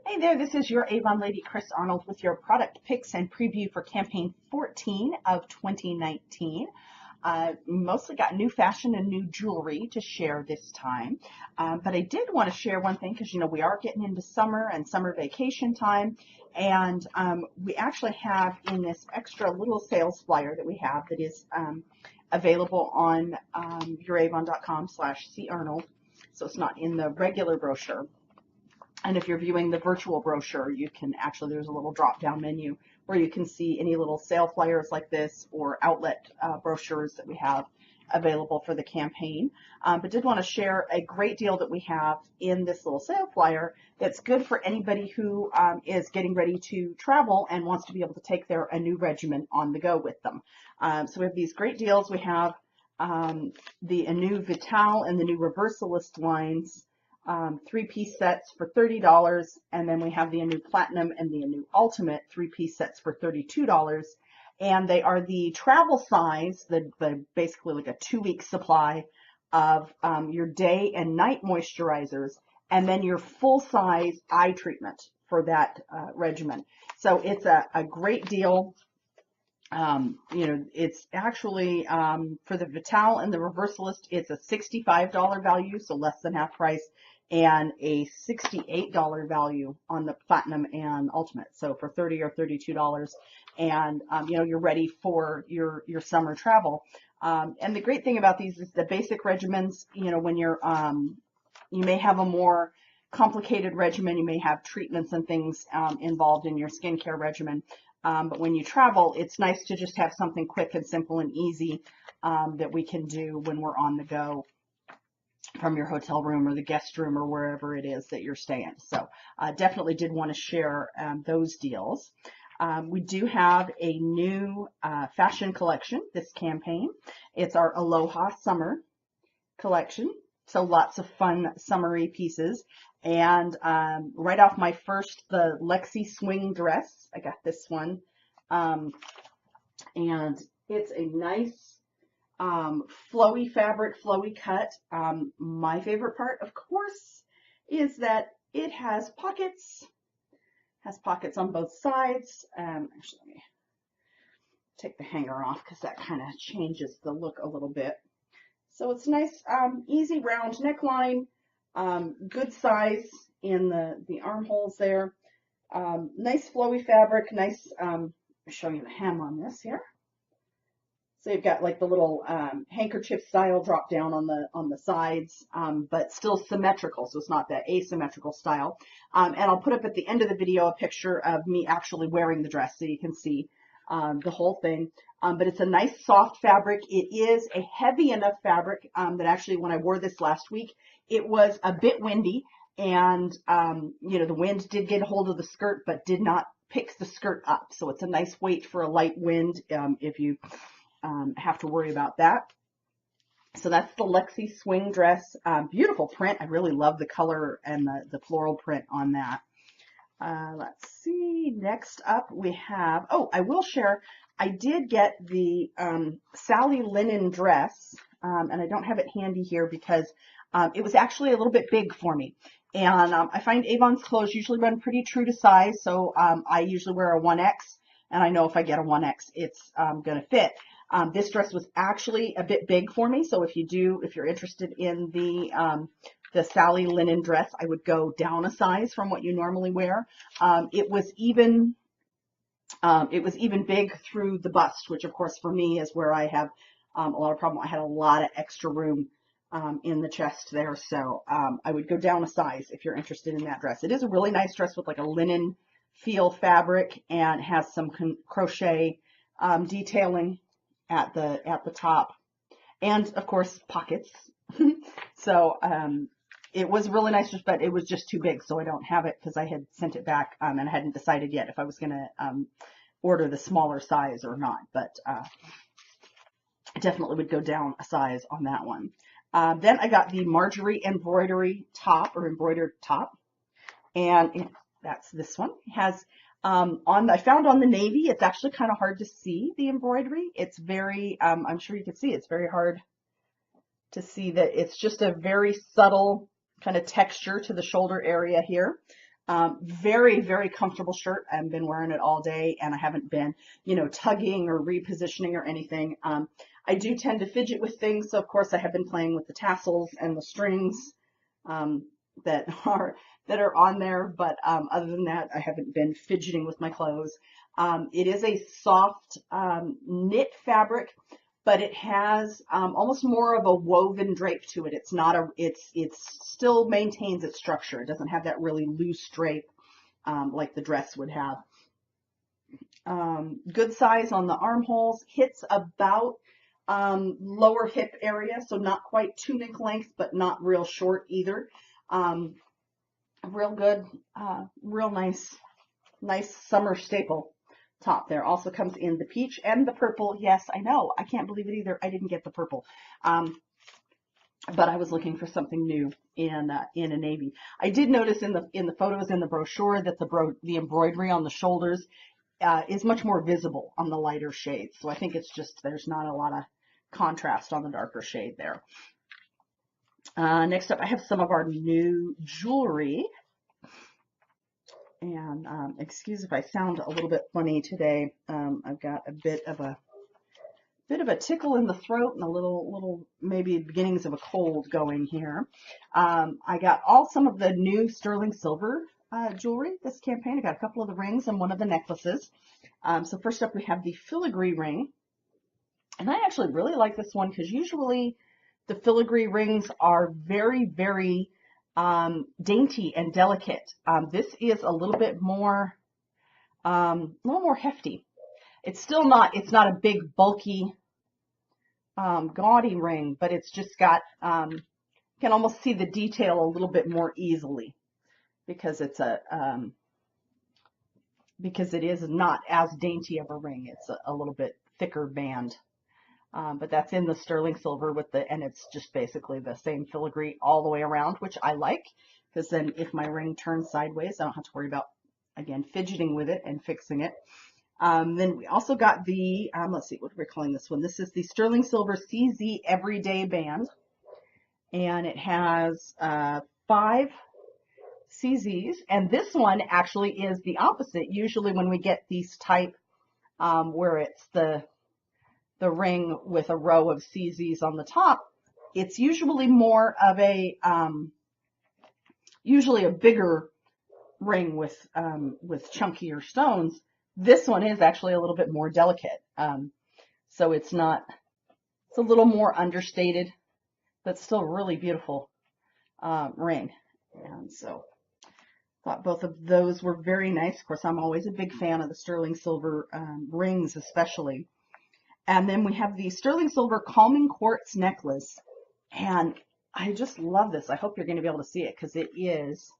Hey there, this is your Avon Lady, Chris Arnold, with your product picks and preview for campaign 14 of 2019. Mostly got new fashion and new jewelry to share this time. But I did want to share one thing because, we are getting into summer and summer vacation time. And we actually have in this extra little sales flyer that we have that is available on youravon.com/carnold. So it's not in the regular brochure. And if you're viewing the virtual brochure, you can actually, there's a little drop-down menu where you can see any little sale flyers like this or outlet brochures that we have available for the campaign. But did want to share a great deal that we have in this little sale flyer that's good for anybody who is getting ready to travel and wants to be able to take their Anew regimen on the go with them. So we have these great deals. We have the Anew Vital and the new Reversalist lines. 3-piece sets for $30, and then we have the Anew Platinum and the Anew Ultimate 3-piece sets for $32, and they are the travel size, the basically like a 2-week supply of your day and night moisturizers, and then your full-size eye treatment for that regimen. So it's a great deal. It's actually for the Vital and the Reversalist, it's a $65 value, so less than half price, and a $68 value on the Platinum and Ultimate, so for $30 or $32, and you're ready for your summer travel. And the great thing about these is the basic regimens. When you're you may have a more complicated regimen, you may have treatments and things involved in your skincare regimen. But when you travel, it's nice to just have something quick and simple and easy that we can do when we're on the go from your hotel room or the guest room or wherever it is that you're staying. So definitely did want to share those deals. We do have a new fashion collection this campaign. It's our Aloha Summer collection. So lots of fun summery pieces. And right off my first, the Lexie swing dress. I got this one. And it's a nice flowy fabric, flowy cut. My favorite part, of course, is that it has pockets. Has pockets on both sides. Actually, let me take the hanger off because that kind of changes the look a little bit. So it's nice, easy round neckline, good size in the armholes there. Nice flowy fabric, nice, I'll show you the hem on this here. So you've got like the little handkerchief style drop down on the sides, but still symmetrical, so it's not that asymmetrical style. And I'll put up at the end of the video a picture of me actually wearing the dress so you can see the whole thing. But it's a nice soft fabric. It is a heavy enough fabric that actually when I wore this last week, it was a bit windy, and the wind did get a hold of the skirt but did not pick the skirt up. So it's a nice weight for a light wind if you have to worry about that. So that's the Lexie swing dress. Beautiful print. I really love the color and the floral print on that. Let's see. Next up we have, I will share, I did get the Sally linen dress, and I don't have it handy here because it was actually a little bit big for me. And I find Avon's clothes usually run pretty true to size, so I usually wear a 1X, and I know if I get a 1X, it's going to fit. This dress was actually a bit big for me, so if you're interested in the Sally linen dress, I would go down a size from what you normally wear. It was even big through the bust, which of course for me is where I have a lot of problem. I had a lot of extra room in the chest there, so I would go down a size if you're interested in that dress. It is a really nice dress with like a linen feel fabric and has some crochet detailing at the top, and of course pockets. So it was really nice, but it was just too big, so I don't have it because I had sent it back and I hadn't decided yet if I was going to order the smaller size or not, but I definitely would go down a size on that one. Then I got the Marjorie embroidered top, and that's this one. It has I found on the navy, it's actually kind of hard to see the embroidery. It's very, I'm sure you can see, it's very hard to see that it's just a very subtle kind of texture to the shoulder area here. Very, very comfortable shirt. I've been wearing it all day and I haven't been, tugging or repositioning or anything. I do tend to fidget with things. So of course I have been playing with the tassels and the strings, um, that are on there. But, other than that, I haven't been fidgeting with my clothes. It is a soft, knit fabric, but it has almost more of a woven drape to it. It's not it's still maintains its structure. It doesn't have that really loose drape like the dress would have. Good size on the armholes, hits about lower hip area, so not quite tunic length, but not real short either. Real good, real nice summer staple top there. Also comes in the peach and the purple. Yes, I know. I can't believe it either. I didn't get the purple. But I was looking for something new in a navy. I did notice in the photos in the brochure that the embroidery on the shoulders is much more visible on the lighter shades. So I think it's just there's not a lot of contrast on the darker shade there. Next up, I have some of our new jewelry. And excuse if I sound a little bit funny today. I've got a bit of a tickle in the throat and a little maybe beginnings of a cold going here. I got some of the new sterling silver jewelry this campaign. I got a couple of the rings and one of the necklaces. So first up we have the filigree ring. And I actually really like this one because usually the filigree rings are very, very dainty and delicate. This is a little bit more, hefty. It's not a big bulky, gaudy ring, but it's just got, you can almost see the detail a little bit more easily because because it is not as dainty of a ring. It's a little bit thicker band. But that's in the sterling silver and it's just basically the same filigree all the way around, which I like, because then if my ring turns sideways, I don't have to worry about, again, fidgeting with it and fixing it. Then we also got the, let's see, what we're calling this one. This is the sterling silver CZ Everyday Band, and it has 5 CZs, and this one actually is the opposite. Usually when we get these type, where it's the ring with a row of CZs on the top, it's usually more of usually a bigger ring with chunkier stones. This one is actually a little bit more delicate. So it's a little more understated, but still really beautiful ring. And so thought both of those were very nice. Of course, I'm always a big fan of the sterling silver rings, especially. And then we have the sterling silver calming quartz necklace. And I just love this. I hope you're going to be able to see it because it is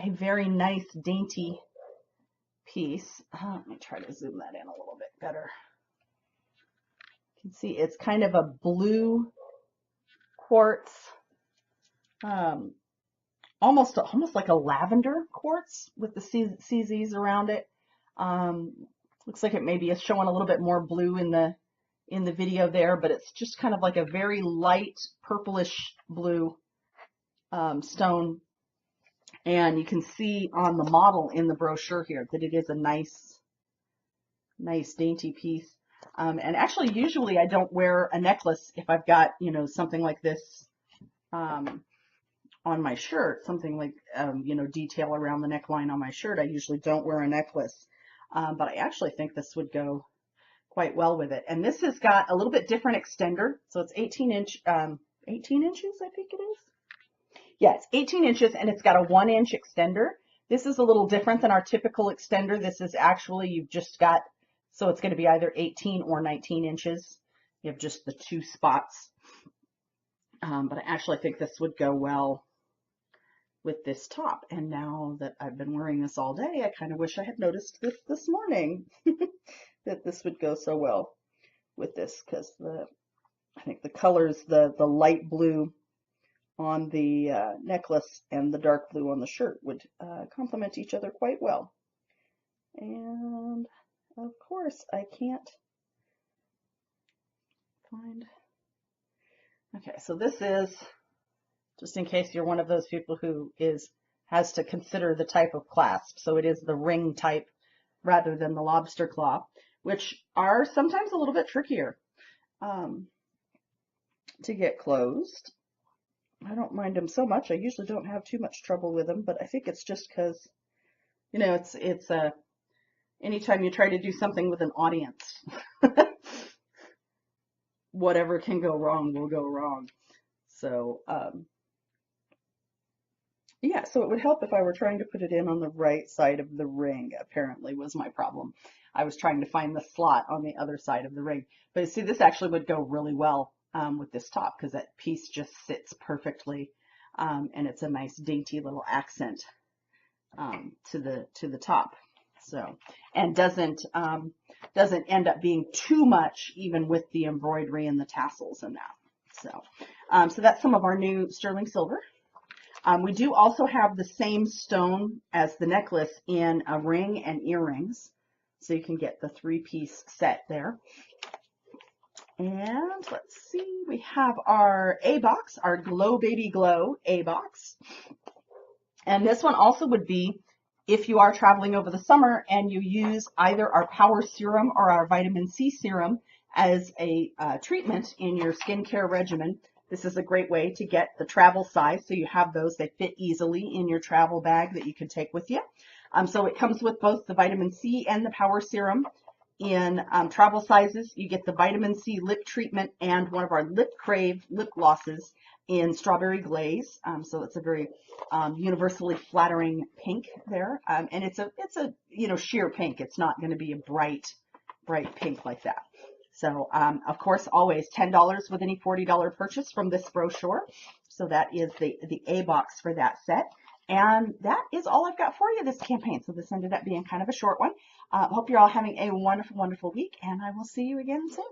a very nice, dainty piece. Let me try to zoom that in a little bit better. You can see it's kind of a blue quartz, almost like a lavender quartz with the CZs around it. Looks like it maybe is showing a little bit more blue in the video there, but it's just kind of like a very light purplish blue stone. And you can see on the model in the brochure here that it is a nice dainty piece. And actually, usually I don't wear a necklace if I've got, something like this on my shirt, something like, detail around the neckline on my shirt. I usually don't wear a necklace. But I actually think this would go quite well with it. And this has got a little bit different extender. So it's 18 inches, I think it is. Yeah, it's 18 inches and it's got a 1-inch extender. This is a little different than our typical extender. This is actually, you've just got, so it's going to be either 18 or 19 inches. You have just the 2 spots. But I actually think this would go well with this top. And now that I've been wearing this all day, I kind of wish I had noticed this morning that this would go so well with this, because I think the colors, the light blue on the necklace and the dark blue on the shirt would complement each other quite well. And of course I can't find, okay, so this is, just in case you're one of those people who is has to consider the type of clasp. So it is the ring type rather than the lobster claw, which are sometimes a little bit trickier to get closed. I don't mind them so much. I usually don't have too much trouble with them, but I think it's just because, you know, it's anytime you try to do something with an audience, whatever can go wrong will go wrong. So, yeah, so it would help if I were trying to put it in on the right side of the ring, apparently was my problem. I was trying to find the slot on the other side of the ring. But see, this actually would go really well with this top because that piece just sits perfectly, and it's a nice dainty little accent to the top. So, and doesn't end up being too much even with the embroidery and the tassels and that. So that's some of our new sterling silver. We do also have the same stone as the necklace in a ring and earrings. So you can get the 3-piece set there. And let's see, we have our A box, our Glow Baby Glow A box. And this one also would be if you are traveling over the summer and you use either our Power Serum or our Vitamin C Serum as a treatment in your skincare regimen. This is a great way to get the travel size, so you have those that fit easily in your travel bag that you can take with you. So it comes with both the Vitamin C and the Power Serum in travel sizes. You get the Vitamin C lip treatment and one of our Lip Crave lip glosses in Strawberry Glaze. So it's a very universally flattering pink there, and it's a sheer pink. It's not going to be a bright pink like that. So, of course, always $10 with any $40 purchase from this brochure. So that is the A box for that set. And that is all I've got for you this campaign. So this ended up being kind of a short one. Hope you're all having a wonderful, wonderful week, and I will see you again soon.